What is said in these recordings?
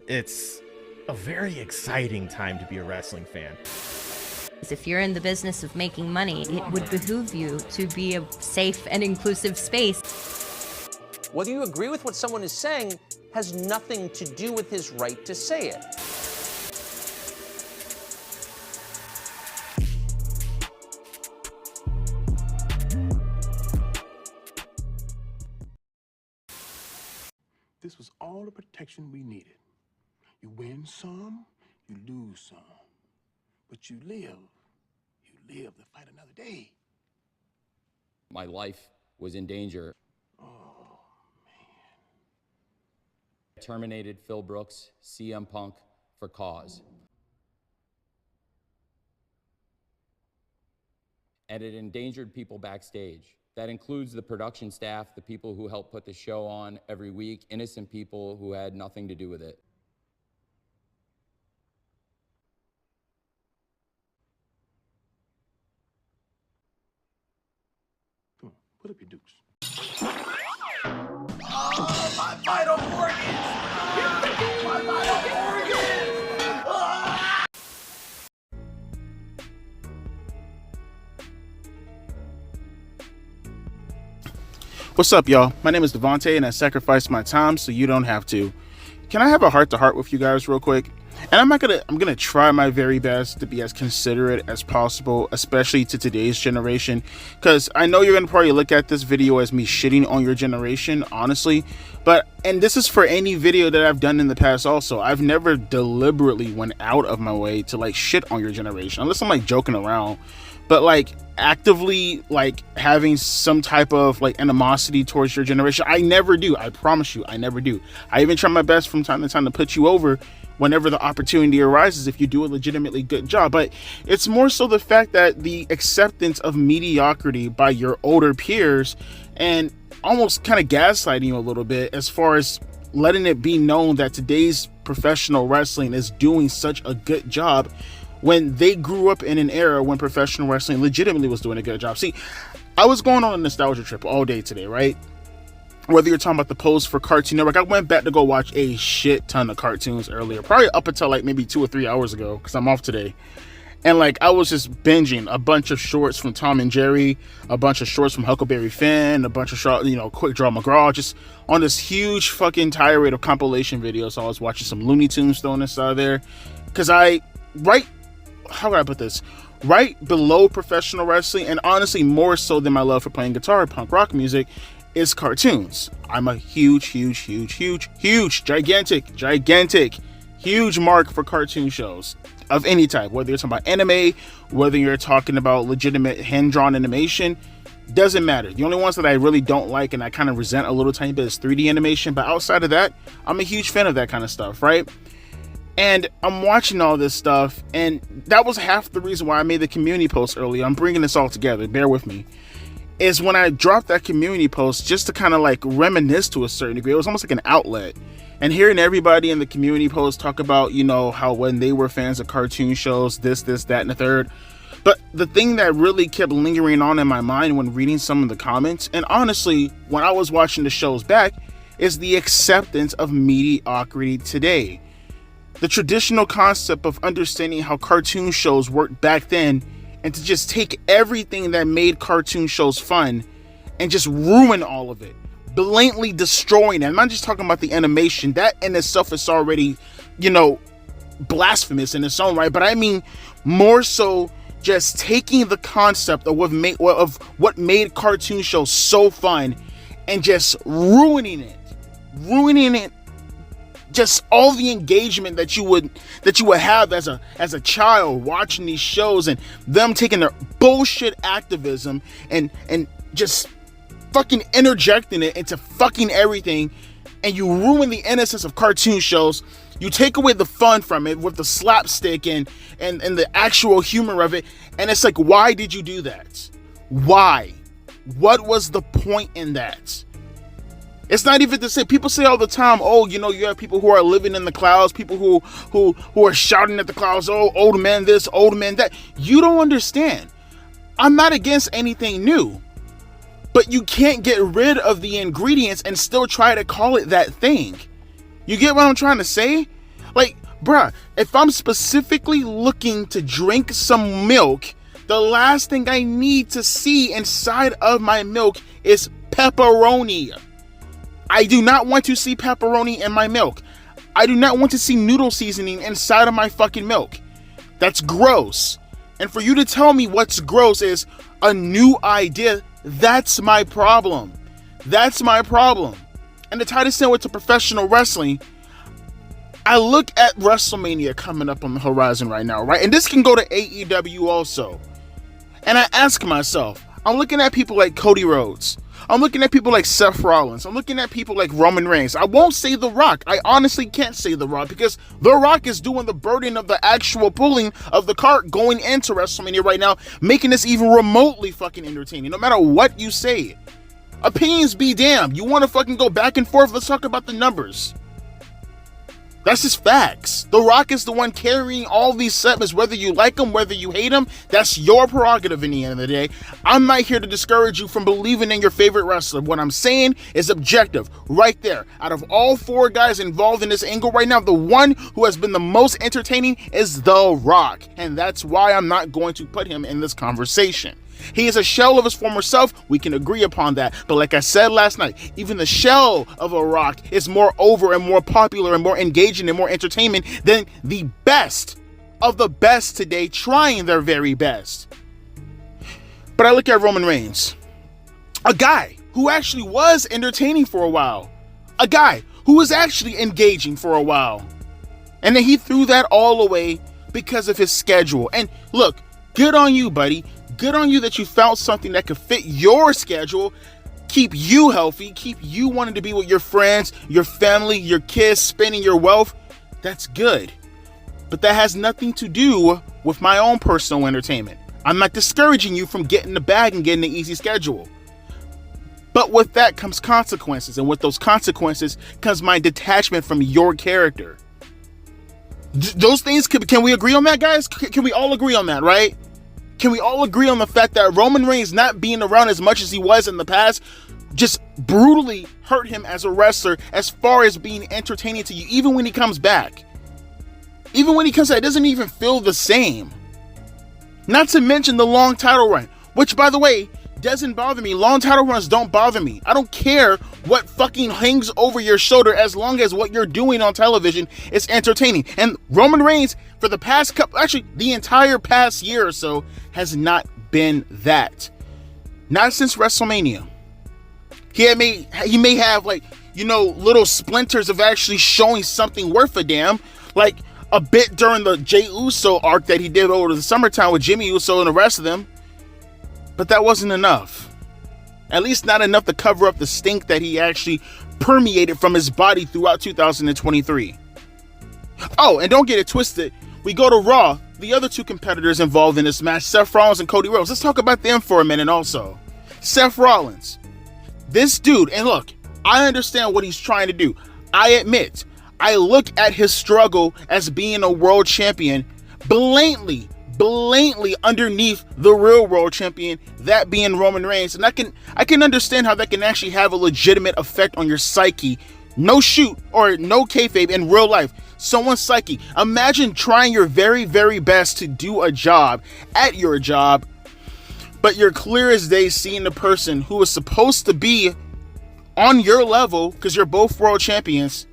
It's a very exciting time to be a wrestling fan. If you're in the business of making money, it would behoove you to be a safe and inclusive space. Whether you agree with what someone is saying has nothing to do with his right to say it. This was all the protection we needed. You win some, you lose some. But you live to fight another day. My life was in danger. Oh, man. Terminated Phil Brooks, CM Punk, for cause. And it endangered people backstage. That includes the production staff, the people who help put the show on every week, innocent people who had nothing to do with it. Come on, put up your dukes. Oh, my vital organs! My vital organs! Ah! What's up, y'all? My name is Devontae, and I sacrificed my time so you don't have to. Can I have a heart-to-heart with you guys real quick? And I'm gonna try my very best to be as considerate as possible, especially to today's generation, because I know you're gonna probably look at this video as me shitting on your generation, honestly. And this is for any video that I've done in the past also. I've never deliberately went out of my way to like shit on your generation, unless I'm like joking around. But like actively like having some type of like animosity towards your generation, I never do. I promise you, I never do. I even try my best from time to time to put you over whenever the opportunity arises if you do a legitimately good job. But it's more so the fact that the acceptance of mediocrity by your older peers and almost kind of gaslighting you a little bit as far as letting it be known that today's professional wrestling is doing such a good job when they grew up in an era when professional wrestling legitimately was doing a good job. See, I was going on a nostalgia trip all day today, right? Whether you're talking about the post for Cartoon Network, I went back to go watch a shit ton of cartoons earlier, probably up until like maybe 2 or 3 hours ago, because I'm off today. And like I was just binging a bunch of shorts from Tom and Jerry, a bunch of shorts from Huckleberry Finn, a bunch of short, Quick Draw McGraw, just on this huge fucking tirade of compilation videos. So I was watching some Looney Tunes thrown inside there, because how would I put this? Right below professional wrestling, and honestly more so than my love for playing guitar, punk rock music, is cartoons. I'm a huge gigantic huge mark for cartoon shows of any type, whether you're talking about anime, whether you're talking about legitimate hand-drawn animation, doesn't matter. The only ones that I really don't like and I kind of resent a little tiny bit is 3D animation, but outside of that, I'm a huge fan of that kind of stuff, right? And I'm watching all this stuff, and that was half the reason why I made the community post earlier. I'm bringing this all together, bear with me. Is when I dropped that community post just to kind of like reminisce to a certain degree. It was almost like an outlet. And hearing everybody in the community post talk about, how when they were fans of cartoon shows, this, that, and the third. But the thing that really kept lingering on in my mind when reading some of the comments, and honestly, when I was watching the shows back, is the acceptance of mediocrity today. The traditional concept of understanding how cartoon shows worked back then, and to just take everything that made cartoon shows fun and just ruin all of it, blatantly destroying it. I'm not just talking about the animation. That in itself is already, blasphemous in its own right. But I mean more so just taking the concept of what made cartoon shows so fun and just ruining it. Just all the engagement that you would have as a child watching these shows, and them taking their bullshit activism and just fucking interjecting it into fucking everything, and you ruin the innocence of cartoon shows. You take away the fun from it with the slapstick and the actual humor of it, and it's like, why did you do that? Why? What was the point in that? It's not even to say, people say all the time, oh, you have people who are living in the clouds, people who are shouting at the clouds, oh, old man this, old man that. You don't understand. I'm not against anything new, but you can't get rid of the ingredients and still try to call it that thing. You get what I'm trying to say? Like, bruh, if I'm specifically looking to drink some milk, the last thing I need to see inside of my milk is pepperoni. I do not want to see pepperoni in my milk. I do not want to see noodle seasoning inside of my fucking milk. That's gross. And for you to tell me what's gross is a new idea, that's my problem. That's my problem. And to tie this in with the professional wrestling, I look at WrestleMania coming up on the horizon right now, right? And this can go to AEW also. And I ask myself, I'm looking at people like Cody Rhodes. I'm looking at people like Seth Rollins. I'm looking at people like Roman Reigns. I won't say The Rock. I honestly can't say The Rock because The Rock is doing the burden of the actual pulling of the cart going into WrestleMania right now, making this even remotely fucking entertaining, no matter what you say. Opinions be damned. You want to fucking go back and forth? Let's talk about the numbers. That's just facts. The Rock is the one carrying all these segments, whether you like him, whether you hate him. That's your prerogative in the end of the day. I'm not here to discourage you from believing in your favorite wrestler. What I'm saying is objective, right there. Out of all four guys involved in this angle right now, the one who has been the most entertaining is The Rock. And that's why I'm not going to put him in this conversation. He is a shell of his former self. We can agree upon that. But like I said last night, even the shell of a Rock is more over and more popular and more engaging and more entertainment than the best of the best today trying their very best. But I look at Roman Reigns, a guy who actually was entertaining for a while, a guy who was actually engaging for a while. And then he threw that all away because of his schedule. And look, good on you, buddy. Good on you that you found something that could fit your schedule, keep you healthy, keep you wanting to be with your friends, your family, your kids, spending your wealth. That's good. But that has nothing to do with my own personal entertainment. I'm not discouraging you from getting the bag and getting the easy schedule. But with that comes consequences. And with those consequences comes my detachment from your character. Those things, can we agree on that, guys? Can we all agree on that, right? Can we all agree on the fact that Roman Reigns not being around as much as he was in the past just brutally hurt him as a wrestler as far as being entertaining to you, even when he comes back? Even when he comes back, it doesn't even feel the same. Not to mention the long title run, which, by the way, doesn't bother me. Long title runs don't bother me. I don't care what fucking hangs over your shoulder as long as what you're doing on television is entertaining. And Roman Reigns, for the past couple, actually the entire past year or so, has not been that. Not since WrestleMania. He may have, like, you know, little splinters of actually showing something worth a damn, like a bit during the Jey Uso arc that he did over the summertime with Jimmy Uso and the rest of them. But that wasn't enough. At least not enough to cover up the stink that he actually permeated from his body throughout 2023. Oh, and don't get it twisted. We go to Raw, the other two competitors involved in this match, Seth Rollins and Cody Rhodes. Let's talk about them for a minute also. Seth Rollins. This dude, and look, I understand what he's trying to do. I admit, I look at his struggle as being a world champion blatantly underneath the real world champion, that being Roman Reigns. And I can understand how that can actually have a legitimate effect on your psyche. No shoot or no kayfabe in real life. Someone's psyche. Imagine trying your very, very best to do a job at your job, but you're clear as day seeing the person who is supposed to be on your level, because you're both world champions,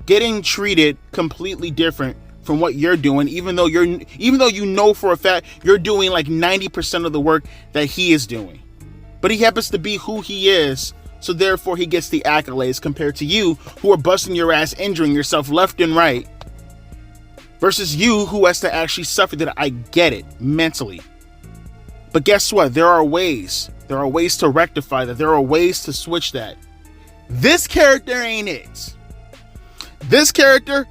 getting treated completely different from what you're doing, even though you know for a fact you're doing like 90% of the work that he is doing. But he happens to be who he is, so therefore he gets the accolades compared to you who are busting your ass, injuring yourself left and right, versus you who has to actually suffer that. I get it mentally. But guess what? There are ways to rectify that. There are ways to switch that. This character ain't it. This character,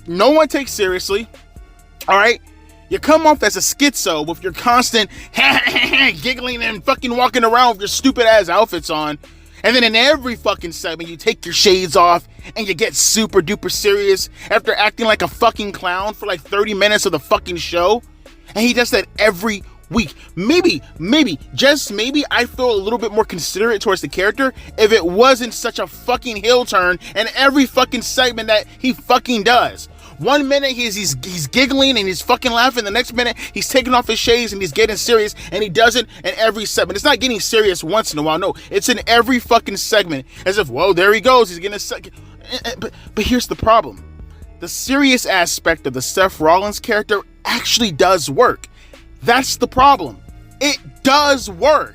no one takes seriously. All right, you come off as a schizo with your constant giggling and fucking walking around with your stupid ass outfits on, and then in every fucking segment you take your shades off and you get super duper serious after acting like a fucking clown for like 30 minutes of the fucking show. And he does that every week. Maybe, just maybe, I feel a little bit more considerate towards the character if it wasn't such a fucking heel turn in every fucking segment that he fucking does. 1 minute he's giggling and he's fucking laughing. The next minute he's taking off his shades and he's getting serious, and he does it in every segment. It's not getting serious once in a while. No, it's in every fucking segment, as if, whoa, there he goes. He's getting a second. But here's the problem. The serious aspect of the Seth Rollins character actually does work. That's the problem. It does work.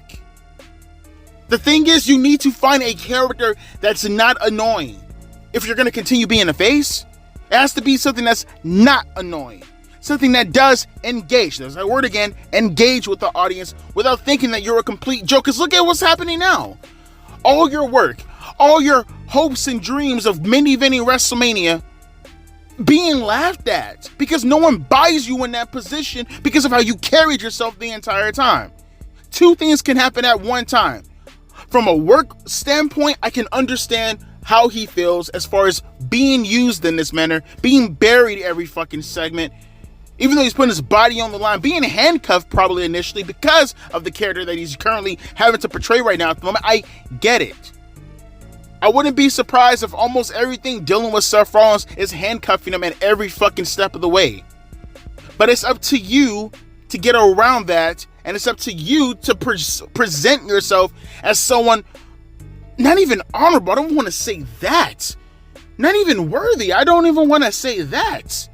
The thing is, you need to find a character that's not annoying. If you're going to continue being a face, it has to be something that's not annoying. Something that does engage. There's that word again, engage with the audience without thinking that you're a complete joke. Because look at what's happening now. All your work, all your hopes and dreams of mini-vinning WrestleMania being laughed at because no one buys you in that position because of how you carried yourself the entire time. Two things can happen at one time. From a work standpoint, I can understand how he feels as far as being used in this manner, being buried every fucking segment, even though he's putting his body on the line, being handcuffed probably initially because of the character that he's currently having to portray right now at the moment. I get it. I wouldn't be surprised if almost everything dealing with Seth Rollins is handcuffing him at every fucking step of the way. But it's up to you to get around that, and it's up to you to present yourself as someone not even honorable. I don't want to say that. Not even worthy. I don't even want to say that.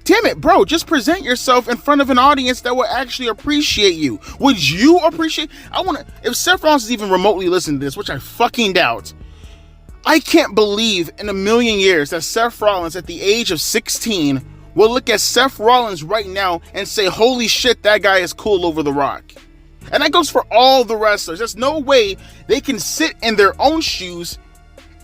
Damn it, bro. Just present yourself in front of an audience that will actually appreciate you. Would you appreciate? If Seth Rollins is even remotely listening to this, which I fucking doubt, I can't believe in a million years that Seth Rollins at the age of 16 will look at Seth Rollins right now and say, holy shit, that guy is cool over The Rock. And that goes for all the wrestlers. There's no way they can sit in their own shoes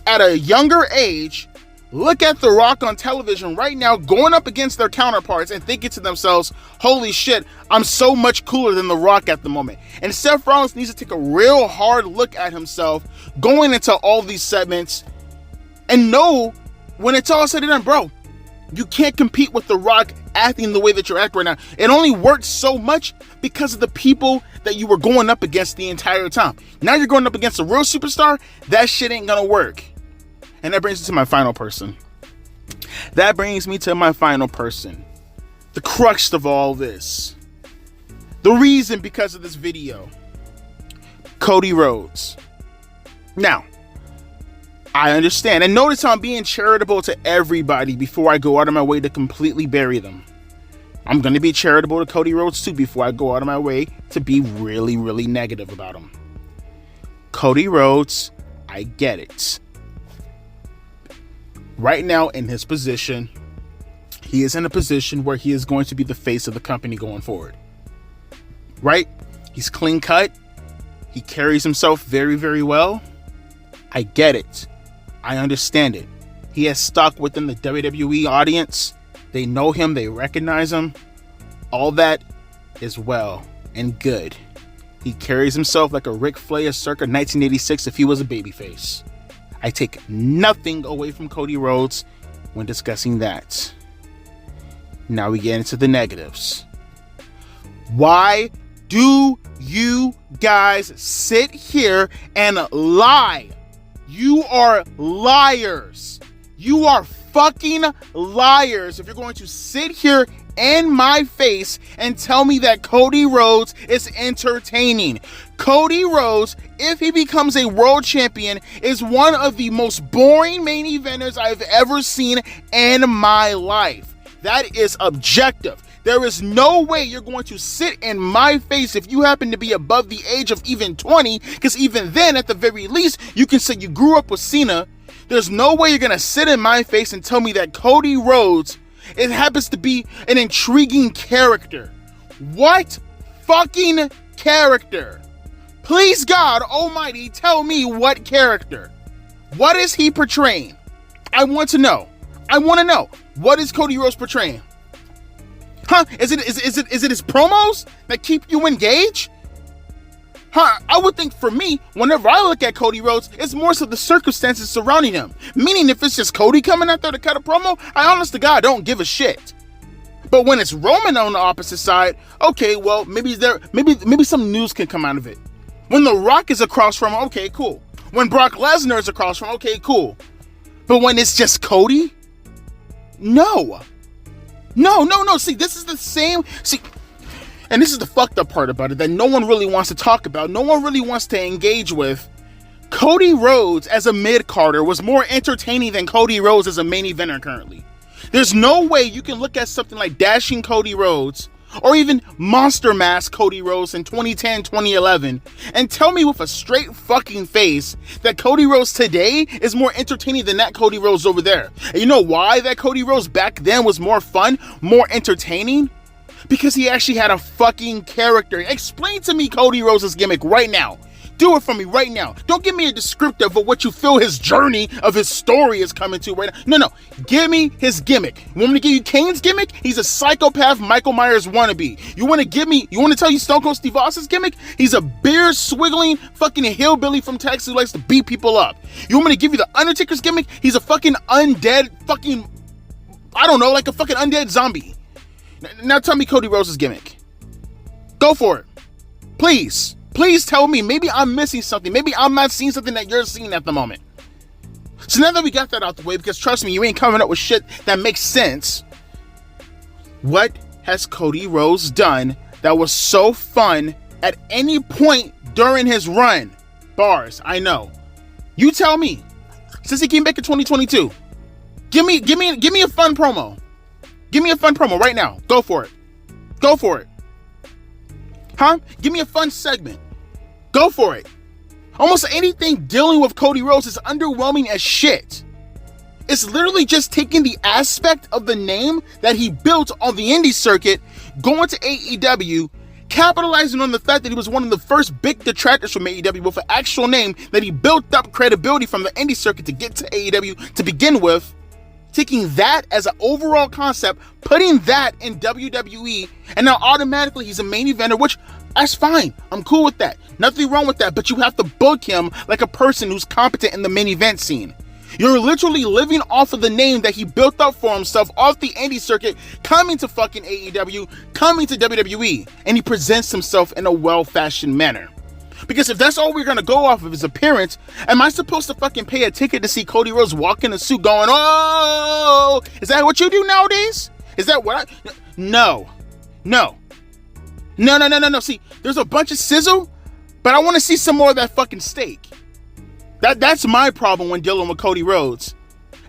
at a younger age, look at The Rock on television right now going up against their counterparts and thinking to themselves, holy shit, I'm so much cooler than The Rock at the moment. And Seth Rollins needs to take a real hard look at himself going into all these segments and know when it's all said and done, bro, you can't compete with The Rock acting the way that you're acting right now. It only worked so much because of the people that you were going up against the entire time. Now you're going up against a real superstar, that shit ain't gonna work. And that brings me to my final person. The crux of all this. The reason because of this video. Cody Rhodes. Now, I understand. And notice how I'm being charitable to everybody before I go out of my way to completely bury them. I'm going to be charitable to Cody Rhodes too before I go out of my way to be really, really negative about him. Cody Rhodes, I get it. Right now in his position, he is in a position where he is going to be the face of the company going forward. Right? He's clean cut. He carries himself very, very well. I get it. I understand it. He has stuck within the WWE audience. They know him. They recognize him. All that is well and good. He carries himself like a Ric Flair circa 1986 if he was a babyface. I take nothing away from Cody Rhodes when discussing that. Now we get into the negatives. Why do you guys sit here and lie? You are liars. You are fucking liars if you're going to sit here in my face and tell me that Cody Rhodes is entertaining. Cody Rhodes, if he becomes a world champion, is one of the most boring main eventers I've ever seen in my life. That is objective. There is no way you're going to sit in my face if you happen to be above the age of even 20, because even then, at the very least, you can say you grew up with Cena. There's no way you're going to sit in my face and tell me that Cody Rhodes, it happens to be an intriguing character. What fucking character? Please, God Almighty, tell me what character. What is he portraying? I want to know. I want to know. What is Cody Rhodes portraying? Huh? Is it his promos that keep you engaged? Huh? I would think for me, whenever I look at Cody Rhodes, it's more so the circumstances surrounding him. Meaning if it's just Cody coming out there to cut a promo, I honest to God don't give a shit. But when it's Roman on the opposite side, okay, well, maybe some news can come out of it. When The Rock is across from him, okay, cool. When Brock Lesnar is across from him, okay, cool. But when it's just Cody, No. See, this is the same. See, and this is the fucked up part about it that no one really wants to talk about. No one really wants to engage with. Cody Rhodes as a mid-carder was more entertaining than Cody Rhodes as a main eventer currently. There's no way you can look at something like Dashing Cody Rhodes or even Monster Mass Cody Rhodes in 2010, 2011 and tell me with a straight fucking face that Cody Rhodes today is more entertaining than that Cody Rhodes over there. And you know why that Cody Rhodes back then was more fun, more entertaining? Because he actually had a fucking character. Explain to me Cody Rhodes' gimmick right now. Do it for me right now. Don't give me a descriptive of what you feel his journey of his story is coming to right now. No. Give me his gimmick. You want me to give you Kane's gimmick? He's a psychopath Michael Myers wannabe. You want to tell you Stone Cold Steve Austin's gimmick? He's a beer swiggling fucking hillbilly from Texas who likes to beat people up. You want me to give you the Undertaker's gimmick? He's a fucking undead fucking, I don't know, like a fucking undead zombie. Now tell me Cody Rhodes' gimmick. Go for it. Please. Please tell me. Maybe I'm missing something. Maybe I'm not seeing something that you're seeing at the moment. So now that we got that out the way, because trust me, you ain't coming up with shit that makes sense. What has Cody Rhodes done that was so fun at any point during his run? Bars, I know. You tell me. Since he came back in 2022. Give me a fun promo. Give me a fun promo right now. Go for it. Go for it. Huh? Give me a fun segment. Go for it. Almost anything dealing with Cody Rhodes is underwhelming as shit. It's literally just taking the aspect of the name that he built on the indie circuit, going to AEW, capitalizing on the fact that he was one of the first big detractors from AEW with an actual name that he built up credibility from the indie circuit to get to AEW to begin with, taking that as an overall concept, putting that in WWE, and now automatically he's a main eventer, which, that's fine. I'm cool with that. Nothing wrong with that, but you have to book him like a person who's competent in the main event scene. You're literally living off of the name that he built up for himself off the indie circuit, coming to fucking AEW, coming to WWE, and he presents himself in a well-fashioned manner. Because if that's all we're going to go off of his appearance, am I supposed to fucking pay a ticket to see Cody Rhodes walk in a suit going, oh, is that what you do nowadays? Is that what No. See, there's a bunch of sizzle, but I want to see some more of that fucking steak. That's my problem when dealing with Cody Rhodes.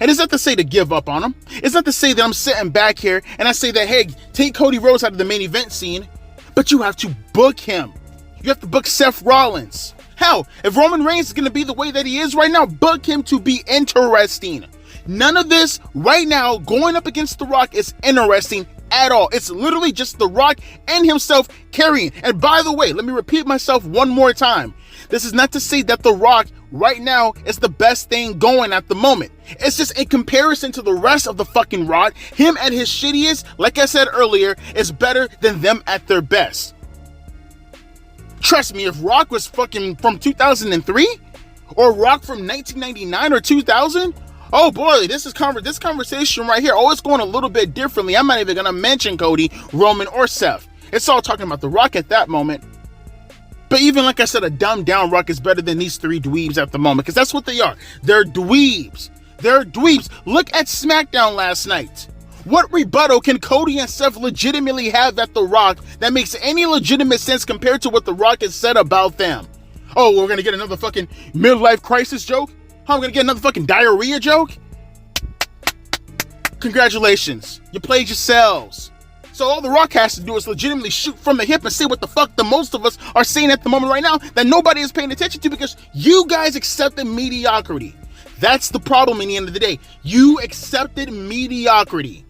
And it's not to say to give up on him. It's not to say that I'm sitting back here and I say that, hey, take Cody Rhodes out of the main event scene, but you have to book him. You have to book Seth Rollins. Hell, if Roman Reigns is going to be the way that he is right now, book him to be interesting. None of this right now going up against The Rock is interesting at all. It's literally just The Rock and himself carrying. And by the way, let me repeat myself one more time. This is not to say that The Rock right now is the best thing going at the moment. It's just in comparison to the rest of the fucking Rock, him at his shittiest, like I said earlier, is better than them at their best. Trust me, if Rock was fucking from 2003 or Rock from 1999 or 2000, oh boy, this conversation right here, it's going a little bit differently. I'm not even going to mention Cody, Roman, or Seth. It's all talking about The Rock at that moment. But even like I said, a dumbed down Rock is better than these three dweebs at the moment, because that's what they are. They're dweebs. They're dweebs. Look at SmackDown last night. What rebuttal can Cody and Seth legitimately have at The Rock that makes any legitimate sense compared to what The Rock has said about them? Oh, we're going to get another fucking midlife crisis joke? Huh, we're going to get another fucking diarrhea joke? Congratulations. You played yourselves. So all The Rock has to do is legitimately shoot from the hip and say what the fuck the most of us are saying at the moment right now that nobody is paying attention to because you guys accepted mediocrity. That's the problem in the end of the day. You accepted mediocrity.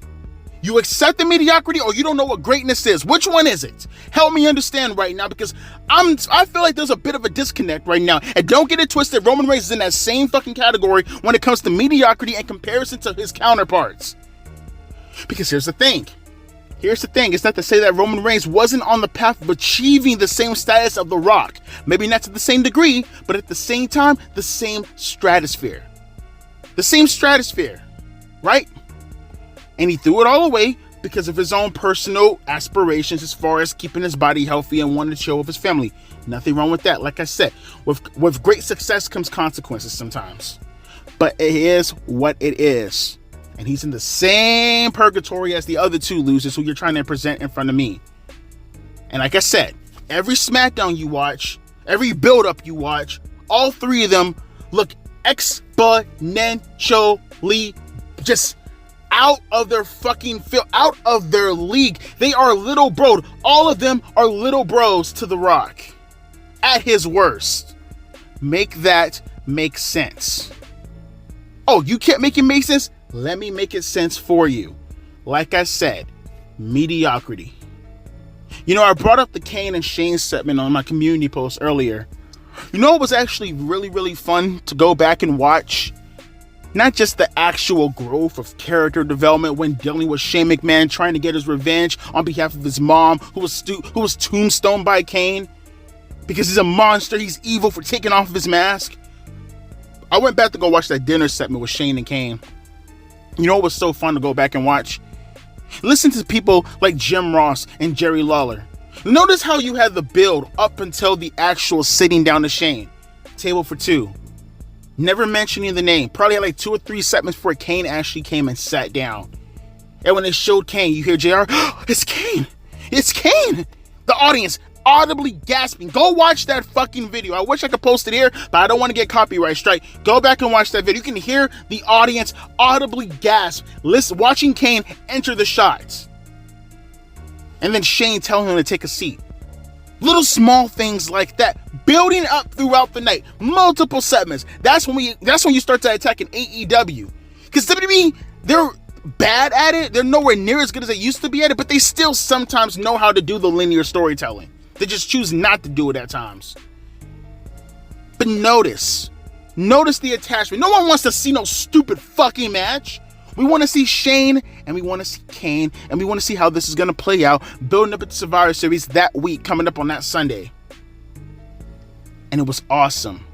You accept the mediocrity or you don't know what greatness is. Which one is it? Help me understand right now because I feel like there's a bit of a disconnect right now. And don't get it twisted, Roman Reigns is in that same fucking category when it comes to mediocrity in comparison to his counterparts. Because here's the thing. It's not to say that Roman Reigns wasn't on the path of achieving the same status of The Rock. Maybe not to the same degree, but at the same time, the same stratosphere. The same stratosphere, right? And he threw it all away because of his own personal aspirations as far as keeping his body healthy and wanting to chill with his family. Nothing wrong with that. Like I said, with great success comes consequences sometimes. But it is what it is. And he's in the same purgatory as the other two losers who you're trying to present in front of me. And like I said, every SmackDown you watch, every build-up you watch, all three of them look exponentially just out of their fucking field, out of their league. They are little bro. All of them are little bros to The Rock at his worst. Make that make sense. Oh, you can't make it make sense? Let me make it sense for you. Like I said, mediocrity. You know, I brought up the Kane and Shane segment on my community post earlier. You know, it was actually really, really fun to go back and watch. Not just the actual growth of character development when dealing with Shane McMahon trying to get his revenge on behalf of his mom, who was tombstoned by Kane because he's a monster. He's evil for taking off of his mask. I went back to go watch that dinner segment with Shane and Kane. You know, it was so fun to go back and watch. Listen to people like Jim Ross and Jerry Lawler. Notice how you had the build up until the actual sitting down to Shane. Table for two. Never mentioning the name. Probably had like 2 or 3 segments before Kane actually came and sat down. And when they showed Kane, you hear JR, oh, it's Kane! It's Kane! The audience audibly gasping. Go watch that fucking video. I wish I could post it here, but I don't want to get copyright strike. Go back and watch that video. You can hear the audience audibly gasp, watching Kane enter the shots. And then Shane telling him to take a seat. Little small things like that, building up throughout the night, multiple segments. That's when you start to attack an AEW, because WWE, they're bad at it. They're nowhere near as good as they used to be at it, but they still sometimes know how to do the linear storytelling. They just choose not to do it at times. But notice the attachment. No one wants to see no stupid fucking match. We want to see Shane, and we want to see Kane, and we want to see how this is going to play out, building up at the Survivor Series that week, coming up on that Sunday. And it was awesome.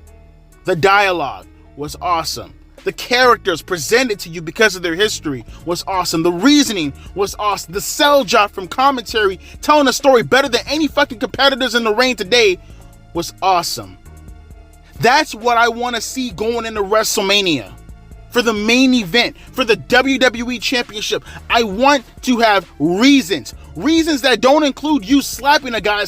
The dialogue was awesome. The characters presented to you because of their history was awesome. The reasoning was awesome. The sell job from commentary, telling a story better than any fucking competitors in the ring today, was awesome. That's what I want to see going into WrestleMania. For the main event, for the WWE Championship, I want to have reasons. Reasons that don't include you slapping a guy,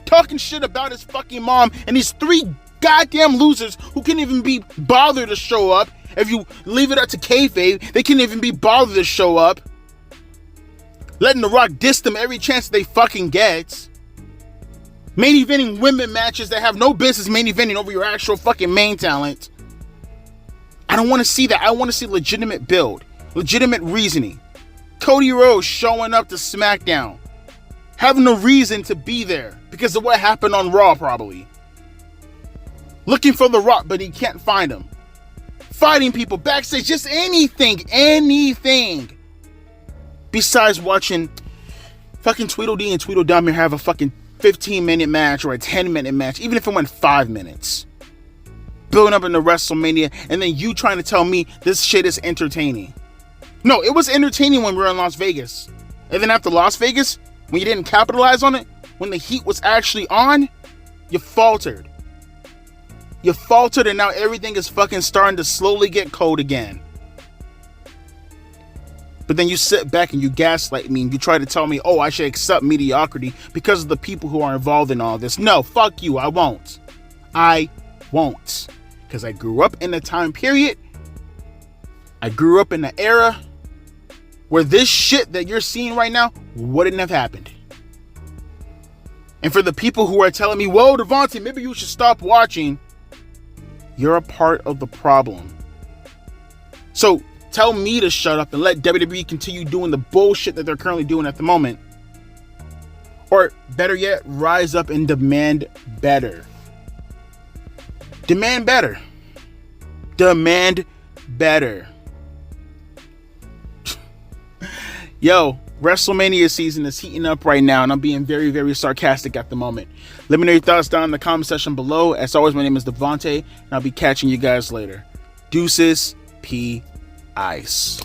talking shit about his fucking mom, and these 3 goddamn losers who can't even be bothered to show up. If you leave it up to kayfabe, they can't even be bothered to show up. Letting The Rock diss them every chance they fucking get. Main eventing women matches that have no business main eventing over your actual fucking main talent. I don't want to see that. I want to see legitimate build, legitimate reasoning. Cody Rhodes showing up to SmackDown, having a reason to be there because of what happened on Raw, probably. Looking for The Rock, but he can't find him. Fighting people backstage, just anything. Besides watching fucking Tweedledee and Tweedledum here have a fucking 15-minute match or a 10-minute match, even if it went 5 minutes. Building up into WrestleMania, and then you trying to tell me this shit is entertaining. No, it was entertaining when we were in Las Vegas. And then after Las Vegas, when you didn't capitalize on it, when the heat was actually on, you faltered. You faltered, and now everything is fucking starting to slowly get cold again. But then you sit back and you gaslight me and you try to tell me, oh, I should accept mediocrity because of the people who are involved in all this. No, fuck you, I won't. I won't. Because I grew up in a time period, I grew up in an era where this shit that you're seeing right now wouldn't have happened. And for the people who are telling me, whoa, Devontae, maybe you should stop watching, you're a part of the problem. So tell me to shut up and let WWE continue doing the bullshit that they're currently doing at the moment. Or better yet, rise up and demand better. Demand better. Demand better. Yo, WrestleMania season is heating up right now, and I'm being very, very sarcastic at the moment. Let me know your thoughts down in the comment section below. As always, my name is Devontae, and I'll be catching you guys later. Deuces, P. Ice.